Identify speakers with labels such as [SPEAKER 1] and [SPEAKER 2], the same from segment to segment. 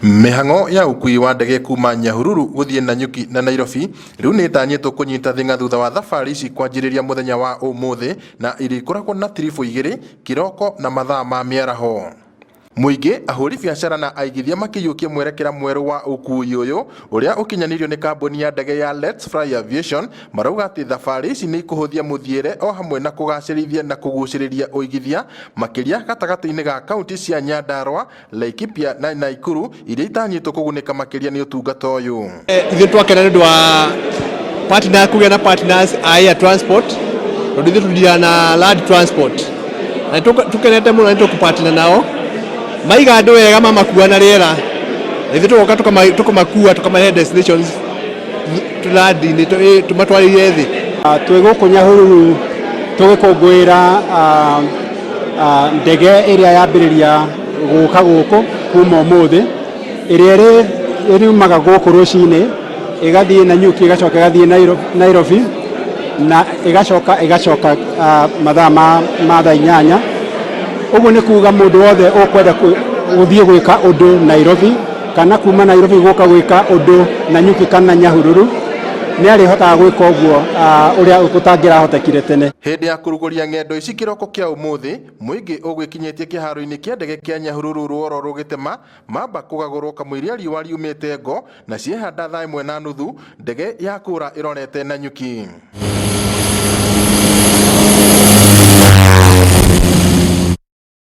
[SPEAKER 1] Mihango ya ukui wa ndege kuma Nyahururu guthie Nanyuki na Nairobi riu ni tanyitwo kunyita thinga thutha wa thabari ici kwanjiriria muthenya wa umuthi na irikoragwo na tiribu igiri kiroko na mathaa ma miaraho. Muingi ahuri biashara na aigithia makiyukia mwerekera mweru wa ukui uyu uria ukinyanirio ni kambuni ya ndege ya Let's Fly Aviation marauga ati thabari ici ni ikuhuthia muthiere o hamwe na kugacirithia na kuguciriria uigithia makiria gatagati-ini ga kaunti cia Nyandarua, Laikipia na Naikuru iria itanyitwo kugunika makiria ni utungata uyu.
[SPEAKER 2] Ithu twakena ndu wa partner kugia na partners air transport ndu tudia na land transport na tukenete muno ndu kupartner nao maiga andu wega mamakua na riera ithu tugoka tukamakua tukamahe destinations tulandi tumatwarire thi
[SPEAKER 3] twiguku Nyahururu tugikungwira ndege iria yambiriria guka guku kuma umuthi iria iriumaga guku rucini igathie Nanyuki igacoka igathie Nairobi na igacoka mathaa ma thaa 8. Uguo ni kuga mundu wothe ukwenda guthie gwika undu Nairobi kana kuma Nairobi guka gwika undu Nanyuki kana Nyahururu ni arihotaga gwika uguo uria gutangirahotekire tene.
[SPEAKER 1] Hindi ya kuruguria ngendo ici kiroko kia umuthi muingi ugwikinyitie kiharo-ini kia ndege kia Nyahururu ruoro rugitema mamba kugagurwo kamwiria riua riumite ngo na ciehanda thaa 1:30 ndege ya kura ironete Nanyuki.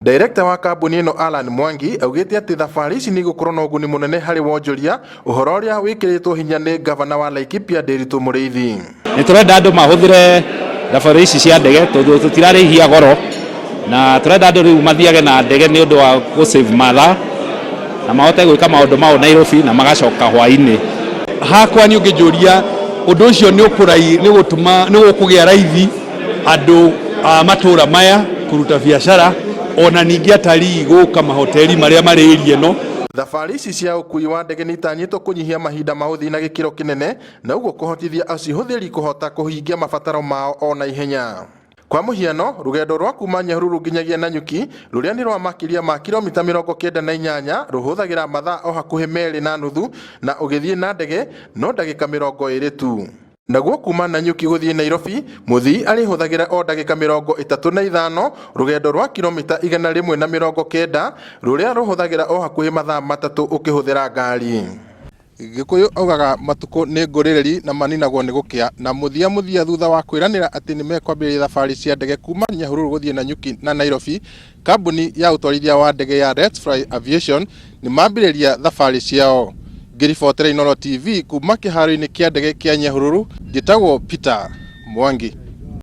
[SPEAKER 1] Director wa kambuni ino Alan Mwangi augite ati thabari ici ni gukorwo na uguni munene hari wonjoria uhoro uria wikiritwo hinya ni gavana wa Laikipia Nderitu Muriithi.
[SPEAKER 4] Ni turenda andu mahuthire thabari ici cia ndege tondu tutirarihia goro na turenda andu riu mathiage na ndege ni undu wa ku save mathaa na mahote gwika maundu mao Nairobi na magacoka hwaini.
[SPEAKER 2] Hakwa ni ungijuria undu ucio ni ukurai ni gutuma ni gukugia raithi andu matura maya kuruta biashara ona ningi atari guka mahoteli maria mari area no.
[SPEAKER 1] Thabari ici cia ukui wa ndege ni tanyitwo kunyihia mahinda ma uthii na gikiro kinene na uguo kuhotithia acihuthiri kuhota kuhingia mabataro mao ona ihenya. Kwa muhiano rugendo rwa kuma Nyahururu nginyagia Nanyuki ruria ni rwa makiria ma kilomita 98 ruhuthagira mathaa o hakuhi 2.5 na ugithie na ndege no ndagika 20 tu. Naguo kuma Nanyuki guthie Nairobi muthii arihuthagira o ndagika 35 rugendo rwa kilomita 190 ruria ruhuthagira o hakuhi mathaa 3 ukihuthira ngari. Gikuyu augaga matuko ni nguririri na maninagwo ni gukia na muthia thutha wa kwiranira ati ni mekwambiriria thabari cia ndege kuma Nyahururu guthie Nanyuki na Nairobi, kambuni ya utwarithia wa ndege ya Let's Fly Aviation ni mambiriria thabari ciao. Ngiribotera Inooro TV kuma kiharo-ini kia ndege kia Nyahururu, ngitagwo Peter Mwangi.